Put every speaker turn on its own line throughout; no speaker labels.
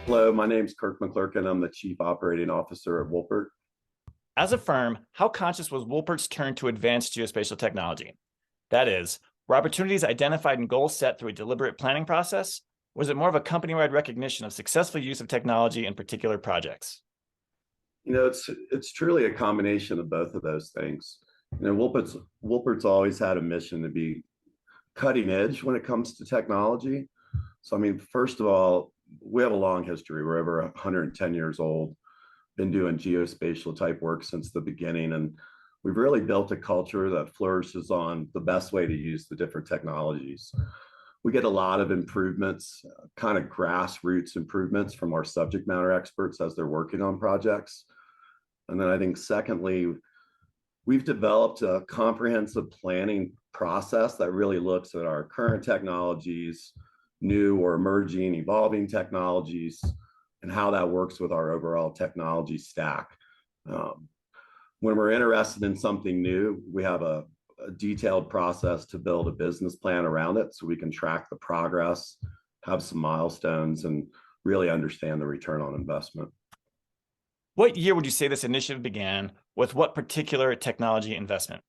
Hello, my name's Kirk McClurkin. I'm the Chief Operating Officer at Woolpert.
As a firm, how conscious was Woolpert's turn to advanced geospatial technology? That is, were opportunities identified and goals set through a deliberate planning process? Or was it more of a company-wide recognition of successful use of technology in particular projects?
It's truly a combination of both of those things. Woolpert's always had a mission to be cutting edge when it comes to technology. So, first of all, we have a long history. We're over 110 years old, been doing geospatial type work since the beginning. And we've really built a culture that flourishes on the best way to use the different technologies. We get a lot of improvements, kind of grassroots improvements from our subject matter experts as they're working on projects. And then I think secondly, we've developed a comprehensive planning process that really looks at our current technologies, new or emerging, evolving technologies, and how that works with our overall technology stack. When we're interested in something new, we have a detailed process to build a business plan around it so we can track the progress, have some milestones, and really understand the return on investment.
What year would you say this initiative began? With what particular technology investment?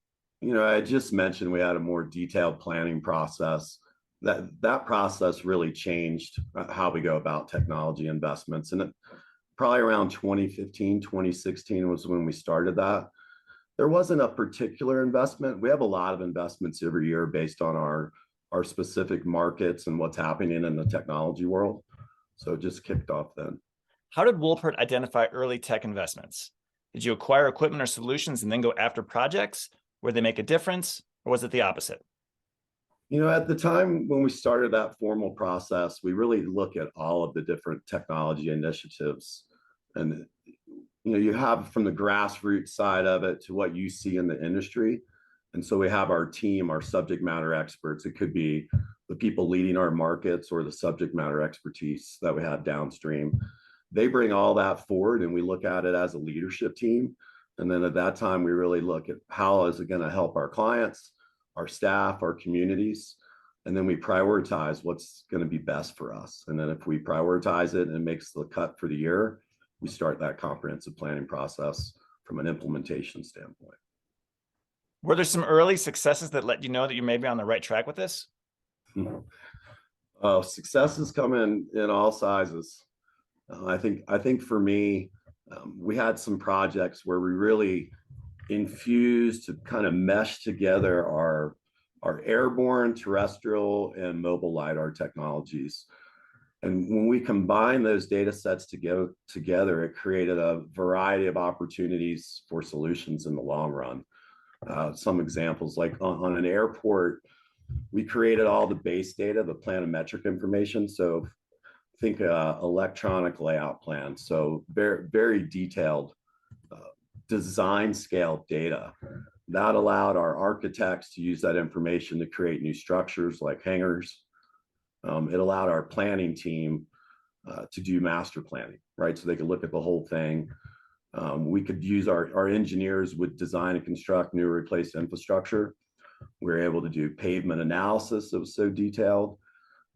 I just mentioned we had a more detailed planning process. That process really changed how we go about technology investments. And probably around 2015, 2016 was when we started that. There wasn't a particular investment. We have a lot of investments every year based on our specific markets and what's happening in the technology world. So it just kicked off then.
How did Woolpert identify early tech investments? Did you acquire equipment or solutions and then go after projects where they make a difference, or was it the opposite?
At the time when we started that formal process, we really look at all of the different technology initiatives. And, you have from the grassroots side of it to what you see in the industry. And so we have our team, our subject matter experts. It could be the people leading our markets or the subject matter expertise that we have downstream. They bring all that forward and we look at it as a leadership team. And then at that time, we really look at how is it going to help our clients, our staff, our communities, and then we prioritize what's going to be best for us. And then if we prioritize it and it makes the cut for the year, we start that comprehensive planning process from an implementation standpoint.
Were there some early successes that let you know that you may be on the right track with this?
Successes come in all sizes. I think for me, we had some projects where we really infused to kind of mesh together our airborne, terrestrial, and mobile LiDAR technologies. And when we combine those data sets together, it created a variety of opportunities for solutions in the long run. Some examples, like on an airport, we created all the base data, the planimetric information. So think electronic layout plan. So very, very detailed design scale data. That allowed our architects to use that information to create new structures like hangars. It allowed our planning team to do master planning, right? So they could look at the whole thing. We could use our engineers would design and construct new or replace infrastructure. We were able to do pavement analysis that was so detailed.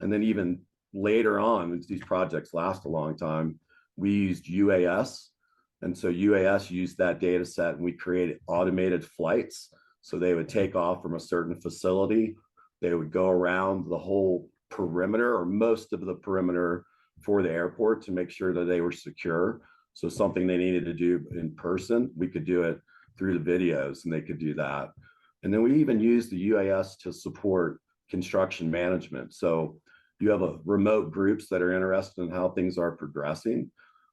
And then even later on, these projects last a long time, we used UAS. And so UAS used that data set and we created automated flights. So they would take off from a certain facility. They would go around the whole perimeter or most of the perimeter for the airport to make sure that they were secure. So something they needed to do in person, we could do it through the videos and they could do that. And then we even used the UAS to support construction management. So you have remote groups that are interested in how things are progressing.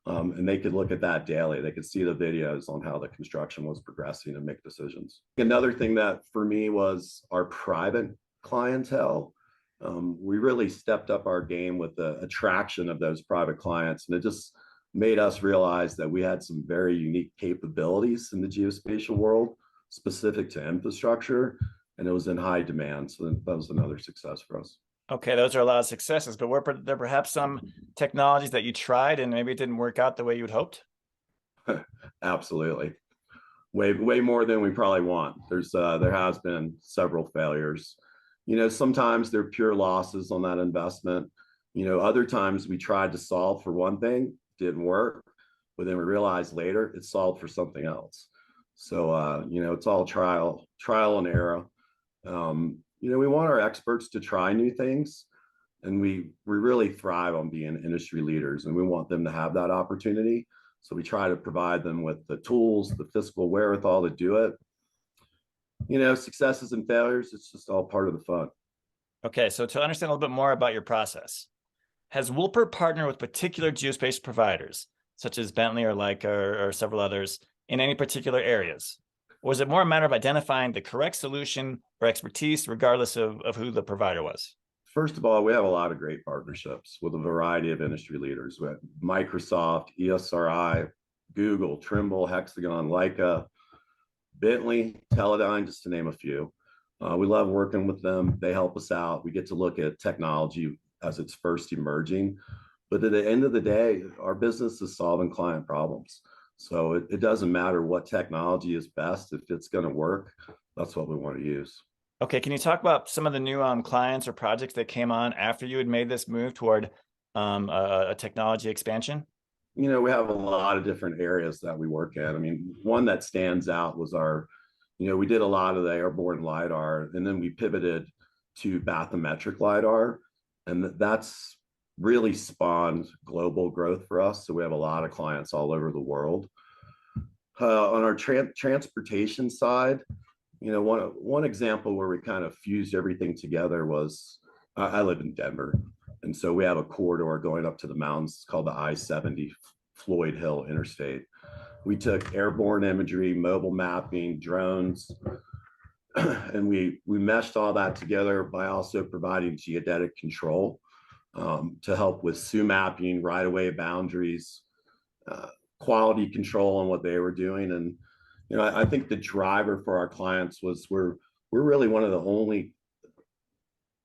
And they could look at that daily. They could see the videos on how the construction was progressing and make decisions. Another thing that for me was our private clientele. We really stepped up our game with the attraction of those private clients. And it just made us realize that we had some very unique capabilities in the geospatial world specific to infrastructure. And it was in high demand. So that was another success for us.
Okay, those are a lot of successes, but were there perhaps some technologies that you tried and maybe it didn't work out the way you'd hoped?
Absolutely. Way more than we probably want. There has been several failures. Sometimes they're pure losses on that investment. Other times we tried to solve for one thing, didn't work, but then we realized later it solved for something else. So, it's all trial and error. We want our experts to try new things, and we really thrive on being industry leaders, and we want them to have that opportunity. So we try to provide them with the tools, the fiscal wherewithal to do it. Successes and failures, it's just all part of the fun.
Okay, so to understand a little bit more about your process, has Woolpert partnered with particular geospatial providers, such as Bentley or Leica or several others, in any particular areas? Or is it more a matter of identifying the correct solution or expertise, regardless of who the provider was?
First of all, we have a lot of great partnerships with a variety of industry leaders. We have Microsoft, ESRI, Google, Trimble, Hexagon, Leica, Bentley, Teledyne, just to name a few. We love working with them. They help us out. We get to look at technology as it's first emerging. But at the end of the day, our business is solving client problems. So it doesn't matter what technology is best. If it's going to work, that's what we want to use.
Okay, can you talk about some of the new clients or projects that came on after you had made this move toward a technology expansion?
We have a lot of different areas that we work at. I mean, one that stands out was we did a lot of the airborne LiDAR, and then we pivoted to bathymetric LiDAR, and that's really spawned global growth for us. So we have a lot of clients all over the world. On our transportation side, one example where we kind of fused everything together was I live in Denver. And so we have a corridor going up to the mountains called the I-70 Floyd Hill Interstate. We took airborne imagery, mobile mapping, drones, and we meshed all that together by also providing geodetic control to help with SU mapping, right-of-way boundaries, quality control on what they were doing. And I think the driver for our clients was we're really one of the only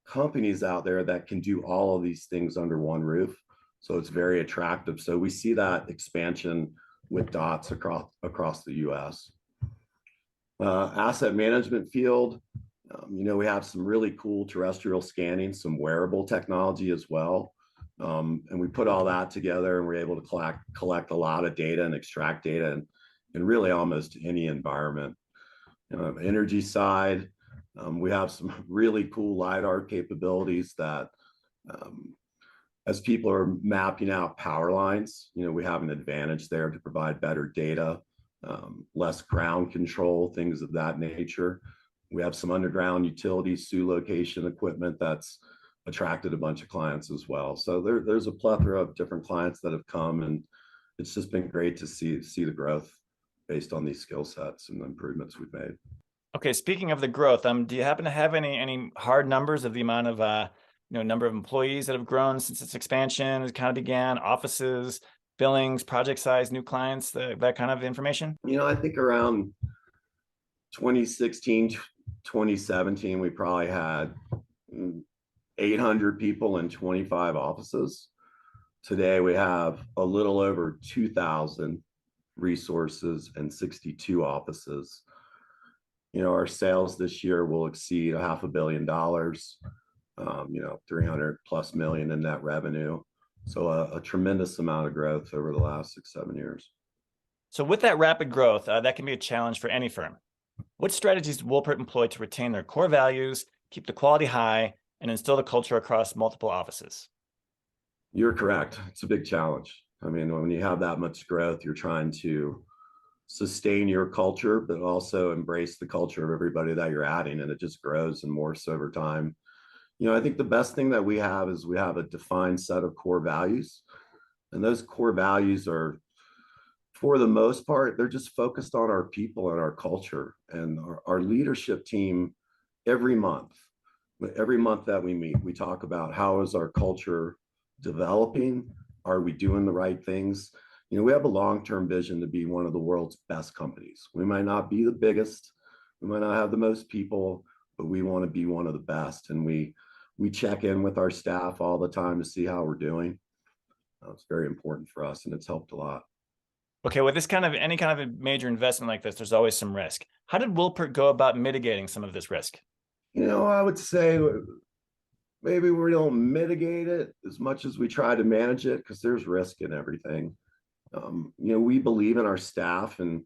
companies out there that can do all of these things under one roof. So it's very attractive. So we see that expansion with dots across the US. Asset management field, we have some really cool terrestrial scanning, some wearable technology as well. And we put all that together, and we're able to collect a lot of data and extract data in really almost any environment. Energy side, we have some really cool LiDAR capabilities that as people are mapping out power lines, we have an advantage there to provide better data, less ground control, things of that nature. We have some underground utility SU location equipment that's attracted a bunch of clients as well. So there's a plethora of different clients that have come, and it's just been great to see the growth based on these skill sets and the improvements we've made.
Okay, speaking of the growth, do you happen to have any hard numbers of the amount of number of employees that have grown since its expansion as kind of began, offices, billings, project size, new clients, that kind of information?
I think around 2016, 2017, we probably had 800 people in 25 offices. Today, we have a little over 2,000 resources and 62 offices. Our sales this year will exceed $500 million, 300+ million in net revenue. So a tremendous amount of growth over the last 6-7 years.
So with that rapid growth, that can be a challenge for any firm. What strategies does Woolpert employ to retain their core values, keep the quality high, and instill the culture across multiple offices?
You're correct. It's a big challenge. I mean, when you have that much growth, you're trying to sustain your culture, but also embrace the culture of everybody that you're adding, and it just grows and morphs over time. I think the best thing that we have is we have a defined set of core values, and those core values are, for the most part, they're just focused on our people and our culture. And our leadership team, every month that we meet, we talk about how is our culture developing? Are we doing the right things? We have a long-term vision to be one of the world's best companies. We might not be the biggest, we might not have the most people, but we want to be one of the best. And we check in with our staff all the time to see how we're doing. It's very important for us, and it's helped a lot.
Okay, with any kind of a major investment like this, there's always some risk. How did Woolpert go about mitigating some of this risk?
I would say maybe we don't mitigate it as much as we try to manage it, because there's risk in everything. We believe in our staff and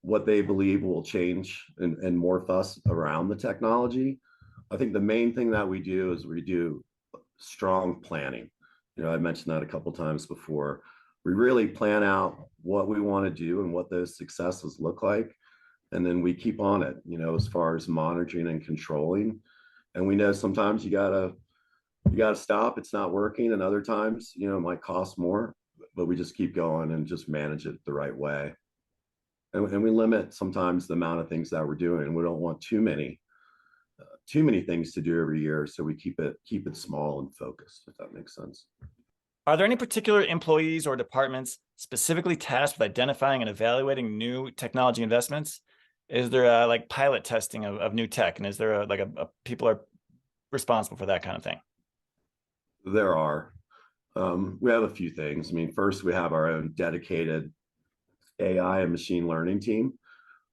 what they believe will change and morph us around the technology. I think the main thing that we do is we do strong planning. I mentioned that a couple times before. We really plan out what we want to do and what those successes look like. And then we keep on it, as far as monitoring and controlling. And we know sometimes you gotta stop, it's not working. And other times, it might cost more, but we just keep going and just manage it the right way. And we limit sometimes the amount of things that we're doing. We don't want too many things to do every year. So we keep it small and focused, if that makes sense.
Are there any particular employees or departments specifically tasked with identifying and evaluating new technology investments? Is there like pilot testing of new tech? And is there people are responsible for that kind of thing?
There are. We have a few things. I mean, first, we have our own dedicated AI and machine learning team,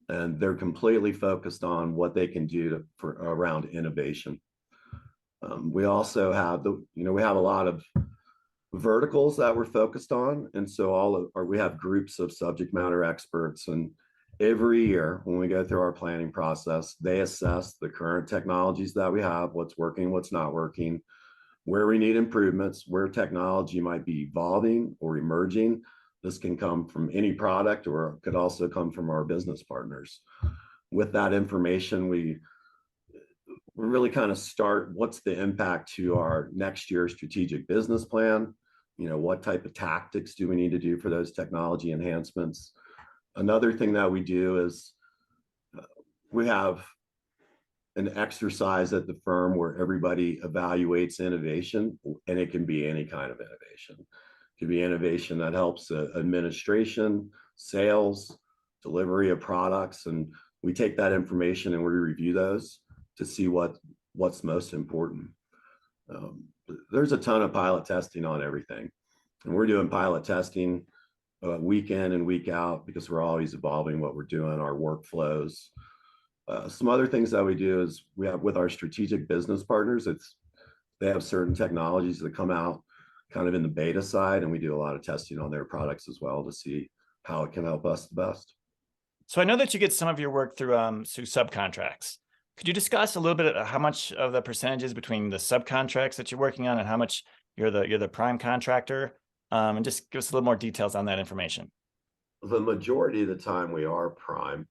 and they're completely focused on what they can do around innovation. We also have we have a lot of verticals that we're focused on, and so we have groups of subject matter experts, and every year when we go through our planning process, they assess the current technologies that we have, what's working, what's not working, where we need improvements, where technology might be evolving or emerging. This can come from any product, or it could also come from our business partners. With that information, we really kind of start what's the impact to our next year's strategic business plan. What type of tactics do we need to do for those technology enhancements? Another thing that we do is we have an exercise at the firm where everybody evaluates innovation, and it can be any kind of innovation. It could be innovation that helps administration, sales, delivery of products, and we take that information and we review those to see what's most important. There's a ton of pilot testing on everything, and we're doing pilot testing week in and week out because we're always evolving what we're doing, our workflows. Some other things that we do is we have with our strategic business partners, they have certain technologies that come out kind of in the beta side, and we do a lot of testing on their products as well to see how it can help us the best.
So I know that you get some of your work through subcontracts. Could you discuss a little bit of how much of the percentages between the subcontracts that you're working on and how much you're the prime contractor? And just give us a little more details on that information.
The majority of the time we are prime.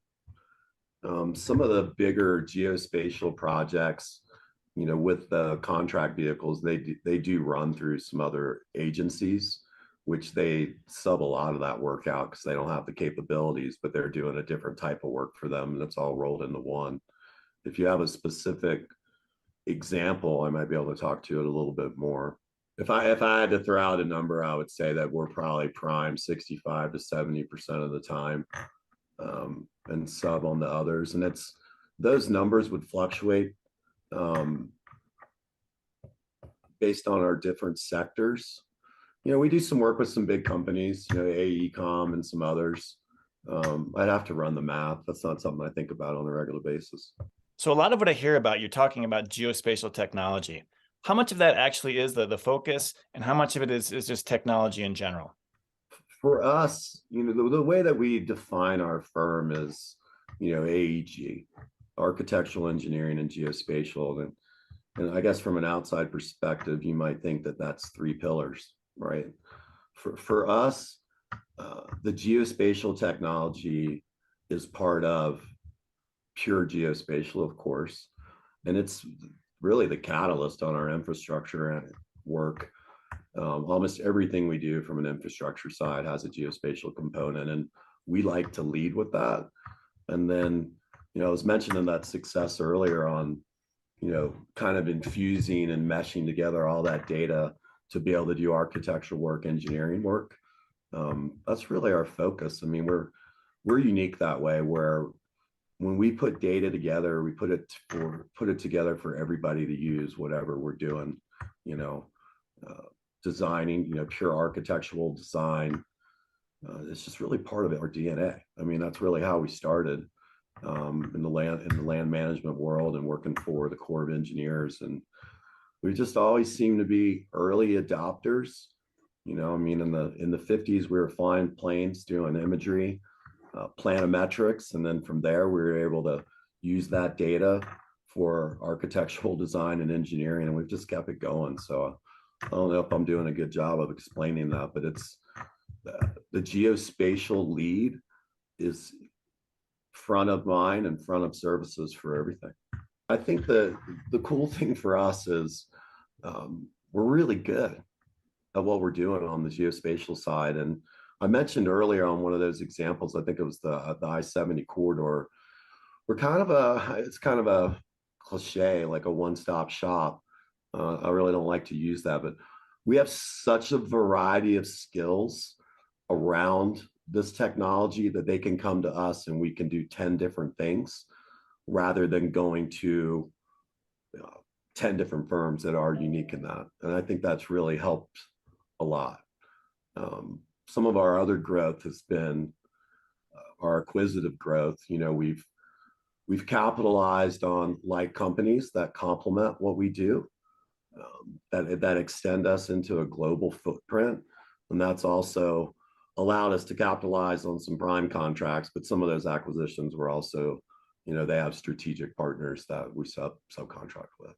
Some of the bigger geospatial projects, with the contract vehicles, they do run through some other agencies, which they sub a lot of that work out because they don't have the capabilities, but they're doing a different type of work for them, and it's all rolled into one. If you have a specific example, I might be able to talk to it a little bit more. If I had to throw out a number, I would say that we're probably prime 65 to 70% of the time, and sub on the others. And those numbers would fluctuate based on our different sectors. We do some work with some big companies, AECom and some others. I'd have to run the math. That's not something I think about on a regular basis.
So a lot of what I hear about, you're talking about geospatial technology. How much of that actually is the focus, and how much of it is just technology in general?
For us, the way that we define our firm is, AEG, architectural engineering and geospatial. And I guess from an outside perspective, you might think that that's three pillars, right? For us, the geospatial technology is part of pure geospatial, of course, and it's really the catalyst on our infrastructure and work. Almost everything we do from an infrastructure side has a geospatial component, and we like to lead with that. And then, I was mentioning that success earlier on, kind of infusing and meshing together all that data to be able to do architectural work, engineering work. That's really our focus. I mean, we're unique that way, where when we put data together, we put it together for everybody to use, whatever we're doing, designing, pure architectural design. It's just really part of our DNA. I mean, that's really how we started in the land management world and working for the Corps of Engineers. And we just always seem to be early adopters. You know, I mean, in the 50s, we were flying planes, doing imagery, planimetrics, and then from there, we were able to use that data for architectural design and engineering, and we've just kept it going. So I don't know if I'm doing a good job of explaining that, but it's the geospatial lead is front of mind and front of services for everything. I think the cool thing for us is we're really good at what we're doing on the geospatial side. And I mentioned earlier on one of those examples, I think it was the I-70 corridor. It's kind of a cliche, like a one-stop shop. I really don't like to use that, but we have such a variety of skills around this technology that they can come to us and we can do 10 different things rather than going to 10 different firms that are unique in that. And I think that's really helped a lot. Some of our other growth has been our acquisitive growth. You know, we've capitalized on like companies that complement what we do, that extend us into a global footprint. And that's also allowed us to capitalize on some prime contracts, but some of those acquisitions were also, you know, they have strategic partners that we subcontract with.